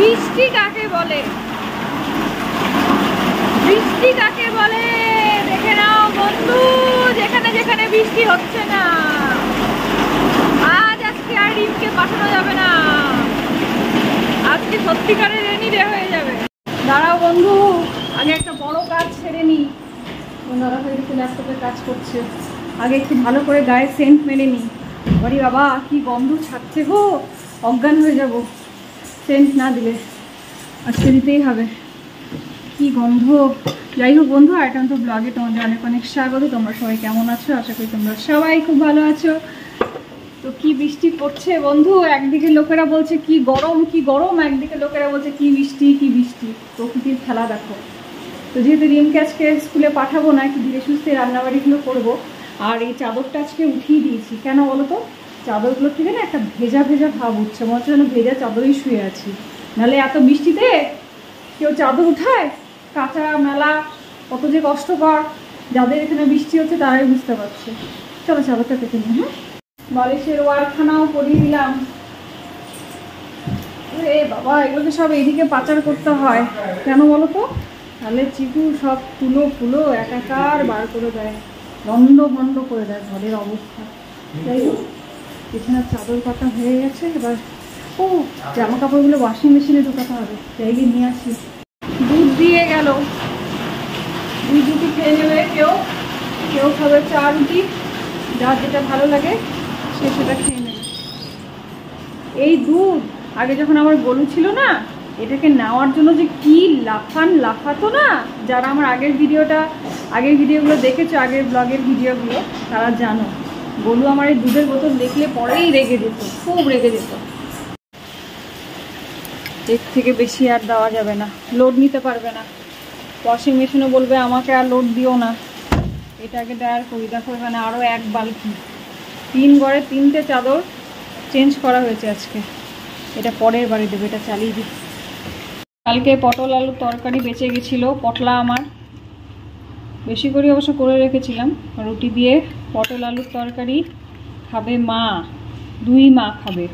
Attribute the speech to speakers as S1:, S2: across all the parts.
S1: বৃষ্টি কাকে বলে, বৃষ্টি কাকে বলে দেখে নাও বন্ধু। যেখানে যেখানে বৃষ্টি হচ্ছে না, আজকে আর রিমকে পাঠানো যাবে না, আজকে সত্যিকারের রেনি ডে হয়ে যাবে। দাঁড়াও বন্ধু, আগে একটা বড় কাজ সেরে নি। দাদা ভাই দেখে ল্যাপটপে কাজ করছে, আগে একটু ভালো করে গায়ে সেন্ট মেরে নি। আরে বাবা কি গন্ধ ছাড়ছে গো, অজ্ঞান হয়ে যাব সেন্ট না দিলে। আজকে দিতেই হবে, কি গন্ধ। যাই হোক বন্ধু, আইটেম তো ব্লগে তোমাদের অনেক অনেক স্বাগত। তোমরা সবাই কেমন আছো? আশা করি তোমরা সবাই খুব ভালো আছো। তো কি বৃষ্টি পড়ছে বন্ধু, একদিকে লোকেরা বলছে কি গরম কি গরম, একদিকে লোকেরা বলছে কি বৃষ্টি কি বৃষ্টি। প্রকৃতির খেলা দেখো। তো যেহেতু রিমকে আজকে স্কুলে পাঠাবো না, একটু ধীরে সুস্থে রান্নাবাড়িগুলো করবো। আর এই চাদরটা আজকে উঠিয়ে দিয়েছি, কেন বলো তো? চাদরগুলো থেকে না একটা ভেজা ভেজা ভাব উঠছে, মনে হচ্ছে যেন ভেজা চাদরেই শুয়ে আছি। নাহলে এত বৃষ্টিতে কেউ চাদর উঠায়? কাঁচা মেলা কত যে কষ্টকর, যাদের এখানে বৃষ্টি হচ্ছে তারাই বুঝতে পারছে। চলো চাদরটা পেতে নিই। হ্যাঁ, বালিশের ওয়ারখানাও করিয়ে দিলাম। এ বাবা, এগুলোকে সব এইদিকে পাচার করতে হয়, কেন বলো তো? তাহলে চিকু সব ফুলো ফুলো একাকার বার করে দেয়, বন্ধ বন্ধ করে দেয় ঘরের অবস্থা। যাই হোক, বিছানার চাদর পাতা হয়ে গেছে। এবার ও জামা কাপড়গুলো ওয়াশিং মেশিনে ঢোকাতে হবে, জায়গায় নিয়ে আসি। দুধ দিয়ে গেল, দুধ রুটি খেয়ে নেবে কেউ, কেউ খাবে চা রুটি, যার যেটা ভালো লাগে সে সেটা খেয়ে নেবে। এই দুধ আগে যখন আমার গরু ছিল না, এটাকে নেওয়ার জন্য যে কি লাফাতো না। যারা আমার আগের ভিডিওগুলো দেখেছো, আগের ব্লগের ভিডিওগুলো, তারা জানো গরু আমার এই দুধের বোতল দেখলে পরেই রেগে যেত, খুব রেগে যেত। এর থেকে বেশি আর দেওয়া যাবে না, লোড নিতে পারবে না। ওয়াশিং মেশিনও বলবে আমাকে আর লোড দিও না। এটাকে দেওয়ার করি, দেখো এখানে আরও এক বালতি, 3 ঘরে 3টে চাদর চেঞ্জ করা হয়েছে আজকে। এটা পরের বাড়ি দেবে, এটা চালিয়ে দিই। কালকে পটল আলুর তরকারি বেঁচে গেছিলো, পটলা আমার বেশি করে অবশ্য করে রেখেছিলাম। রুটি দিয়ে পটল আলুর তরকারি খাবে মা, 2 মা খাবে।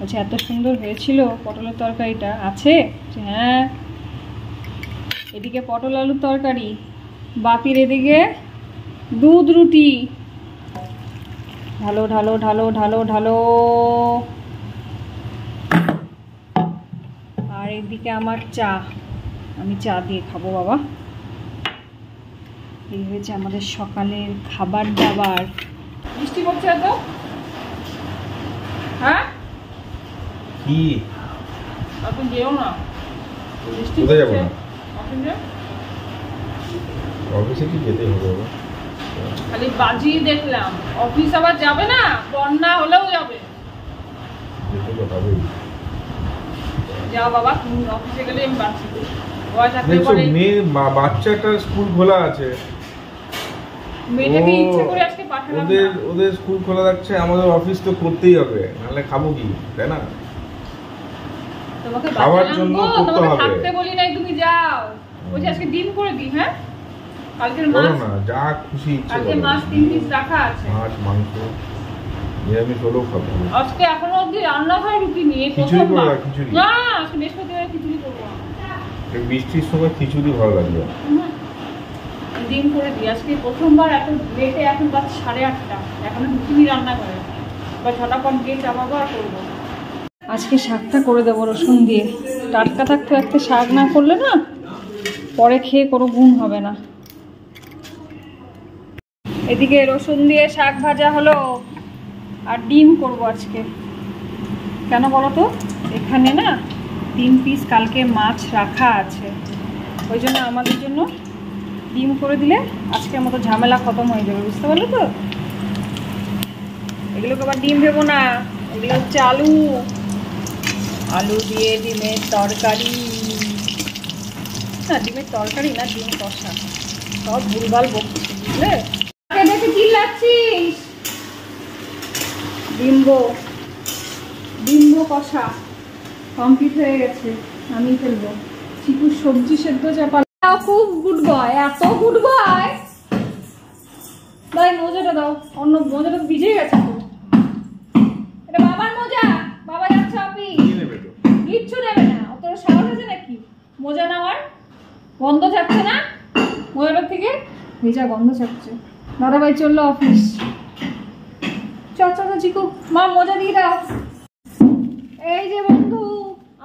S1: আচ্ছা, এত সুন্দর হয়েছিল পটলের তরকারিটা। আছে হ্যাঁ, এদিকে পটল আলুর তরকারি, বাপির এদিকে দুধ রুটি। ঢালো ঢালো ঢালো ঢালো ঢালো। আর এদিকে আমার চা, আমি চা দিয়ে খাবো বাবা। এই হয়েছে আমাদের সকালের খাবার দাবার। বৃষ্টি পড়ছে তো? হ্যাঁ
S2: কি
S1: আপনি যেও না, বৃষ্টি
S2: কোথায় যাবো
S1: পড়ছে।
S2: না? অফিসে কি যেতে হবে বাবা?
S1: খালি বাজি দেখলাম, অফিস আবার যাবে না, বন্যা হলেও যাবে।
S2: যেতে তো হবেই।
S1: যাও বাবা, তুমি অফিসে গেলে আমি বাঁচি।
S2: দেখছো মেয়ে বাচ্চাটা স্কুল খোলা আছে,
S1: মেয়েটাকে ইচ্ছে করে আজকে পাঠালাম না।
S2: ওদের স্কুল খোলা থাকছে, আমাদের অফিস তো করতেই হবে, নাহলে খাবো কি, তাই না?
S1: তোমাকে
S2: খাওয়ার জন্য করতে হবে।
S1: থাকতে বলি নাই, তুমি যাও। বলছি আজকে ডিম করে দিই। হ্যাঁ, কালকের মাছ
S2: না, যা খুশি ইচ্ছে করো।
S1: কালকে মাছ 3 পিস রাখা আছে,
S2: মাছ মাংস নিরামিষ হলেও খাবো।
S1: আজকে এখনো অবধি রান্না হয় রুটি নিয়ে।
S2: খিচুড়ি করবো, খিচুড়ি
S1: না, আজকে বৃহস্পতিবার খিচুড়ি করবো।
S2: বৃষ্টির সময় খিচুড়ি ভালো লাগবে।
S1: ডিম করে দিই আজকে প্রথমবার। এত লেটে, এখন বাজ 8:30, এখনো রুটি রান্না করে বা ঝটাপট দিয়ে চাপাবার করবো। আজকে শাকটা করে দেবো রসুন দিয়ে, টাটকা থাকতে থাকতে শাক না করলে না পরে খেয়ে কোনো গুণ হবে না। এদিকে রসুন দিয়ে শাক ভাজা হলো, আর ডিম করব আজকে। কেন বলো তো? এখানে না 3 পিস কালকে মাছ রাখা আছে, ওই জন্য আমাদের জন্য ডিম করে দিলে আজকের মতো ঝামেলা খতম হয়ে যাবে, বুঝতে পারলো তো? এগুলোকে আবার ডিম ভেবো না, এগুলো হচ্ছে আলু, আলু দিয়ে ডিমের তরকারি। না, ডিমের তরকারি না, ডিম কষা। সব ভুলভাল বকছি, বুঝলে? দেখে চিল্লাচ্ছিস? ডিম্ব কষা কমপ্লিট হয়ে গেছে, আমি ফেলবো। চিকুর সবজি সেদ্ধ চাপা, খুব গুড বয়, এত গুড বয়। ভাই মোজাটা দাও, অন্য মোজাটা ভিজে গেছে তো। এটা বাবার মোজা, বাবা যাচ্ছে অফিস। কিচ্ছু নেবে না, অত মোজা নেওয়ার গন্ধ ছাড়ছে না মোজাটার থেকে? ভেজা গন্ধ ছাড়ছে। দাদাভাই চললো অফিস। চল চল চিকু, মা মোজা দিয়ে দাও। এই যে বন্ধু,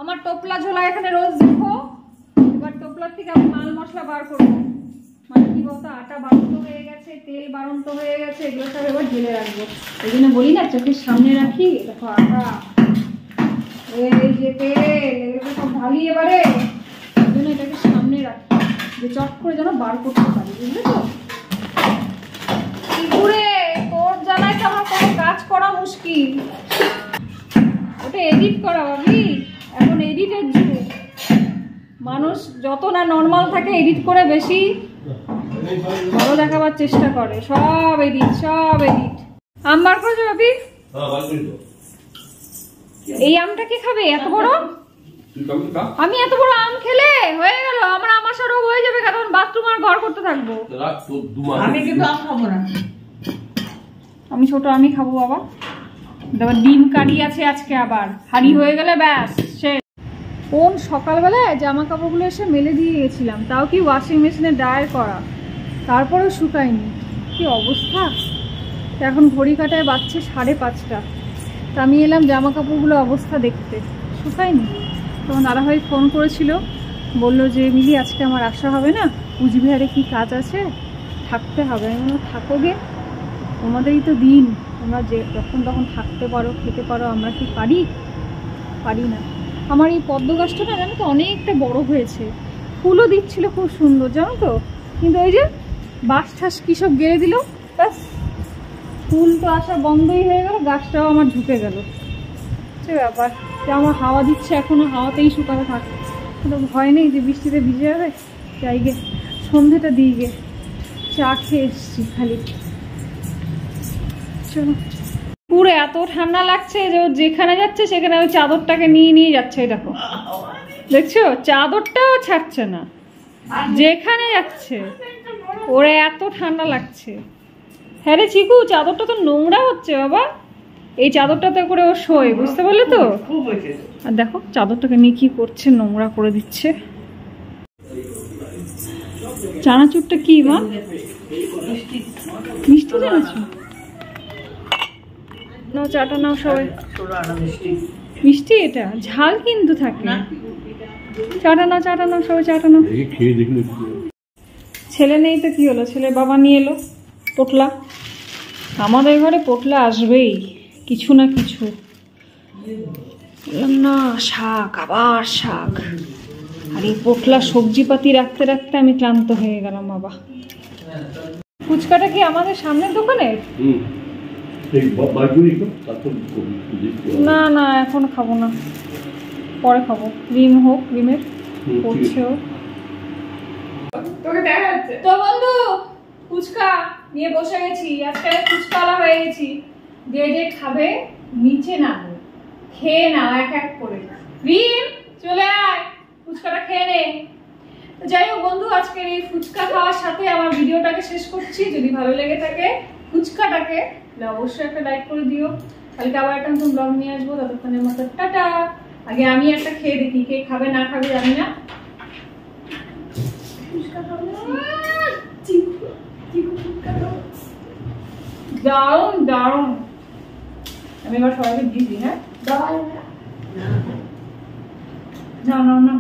S1: আমার টোপলা ঝোলা এখানে রোজ দেখো। এবার টোপলার থেকে আমি মাল মশলা বার করবো। মানে কি বলতো, আটা বাড়ন্ত হয়ে গেছে, তেল বাড়ন্ত হয়ে গেছে, এগুলো সব এবার ঢেলে রাখবো। এই জন্য বলি না চোখের সামনে রাখি। দেখো আটা, এই যে তেল, এগুলো সব ঢালি এবারে। এই জন্য এটাকে সামনে রাখি, যে চট করে যেন বার করতে পারি, বুঝলে তো? ঘুরে তোর জানাই তো আমার কোনো কাজ করা মুশকিল। ওটা এডিট করা ভাবি, এখন এডিটের যুগ। মানুষ যত না নর্মাল থাকে এডিট করে বেশি ভালো দেখাবার চেষ্টা করে। সব এডিট, সব এডিট। আম বার করেছো ভাবি? এই আমটা কি খাবে এত বড়? আমি এত বড় আম খেলে হয়ে গেল আমার আমাশা রোগ হয়ে যাবে, কারণ বাথরুম আর ঘর করতে থাকবো।
S3: আমি কিন্তু আম খাবো না।
S1: আমি ছোট আমি খাবো বাবা। তারপর ডিম কারি আছে আজকে, আবার হাড়ি হয়ে গেলে ব্যাস শেষ। কোন সকালবেলায় জামা কাপড়গুলো এসে মেলে দিয়ে গেছিলাম, তাও কি ওয়াশিং মেশিনে ড্রায়ার করা, তারপরেও শুকায়নি। কি অবস্থা! এখন ঘড়ি কাটায় বাজছে 5:30। তা আমি এলাম জামা কাপড়গুলো অবস্থা দেখতে, শুকায়নি। তখন দাদাভাই ফোন করেছিল, বললো যে মিলি আজকে আমার আসা হবে না, কুচবিহারে কি কাজ আছে, থাকতে হবে। আমি বললাম থাকো গে, তোমাদেরই তো দিন, তোমরা যে যখন তখন থাকতে পারো, খেতে পারো, আমরা কি পারি? পারি না। আমার এই পদ্ম গাছটা না জানো তো অনেকটা বড় হয়েছে, ফুলও দিচ্ছিল খুব সুন্দর জানো তো, কিন্তু ওই যে বাঁশ ঠাস কী সব গেড়ে দিল, ব্যাস ফুল তো আসা বন্ধই হয়ে গেল, গাছটাও আমার ঝুঁকে গেল। সে ব্যাপার যে আমার হাওয়া দিচ্ছে, এখনও হাওয়াতেই শুকাতে থাকে, কিন্তু ভয় নেই যে বৃষ্টিতে ভিজে যাবে। যাই গে, সন্ধেটা দিই গে, চা খেয়ে এসছি খালি। চলো। পুরো এত ঠান্ডা লাগছে যে ও যেখানে যাচ্ছে সেখানে ওই চাদরটাকে নিয়ে নিয়ে যাচ্ছে। দেখো দেখছো, চাদরটাও ছাড়ছে না, যেখানে যাচ্ছে। ওরে এত ঠান্ডা লাগছে। হ্যাঁ রে চিকু, চাদরটা তো নোংরা হচ্ছে বাবা। এই চাদরটাতে করে ও শোয়, বুঝতে পারলে তো? আর দেখো চাদরটাকে নিয়ে কি করছে, নোংরা করে দিচ্ছে। চানাচুরটা কি মা? মিষ্টি চানাচুর নাও, চাটা নাও সবাই। মিষ্টি এটা, ঝাল কিন্তু থাকে না। চাটা নাও, চাটা নাও সবাই, চাটা নাও। ছেলে নেই তো কি হলো, ছেলে বাবা নিয়ে এলো পোটলা। আমাদের ঘরে পোটলা আসবেই, কিছু না কিছু। না শাক, আবার শাক, আর এই পোটলা সবজিপাতি রাখতে রাখতে আমি ক্লান্ত হয়ে গেলাম বাবা। ফুচকাটা কি আমাদের সামনের দোকানে? না না এখন খাবো না, পরে খাবো। ডিম হোক, ডিমের পড়ছেও তো। বন্ধু ফুচকা নিয়ে বসে গেছি, আজকাল ফুচকাওয়ালা হয়ে গেছি। যে যে খাবে নিচে নামো, খেয়ে নাও এক এক করে। ডিম চলে আয়, ফুচকাটা খেয়ে নে। যাই হোক বন্ধু, আজকের এই ফুচকা খাওয়ার সাথে আমার ভিডিওটাকে শেষ করছি। যদি ভালো লেগে থাকে ফুচকাটাকে অবশ্যই একটা লাইক করে দিও। কালকে আবার একটা নতুন ব্লগ নিয়ে আসবো, ততক্ষণের মতো টাটা। আগে আমি একটা খেয়ে দেখি, কে খাবে না খাবে জানি না। দারুণ দারুণ। আমি এবার সবাইকে দিদি। হ্যাঁ না না না।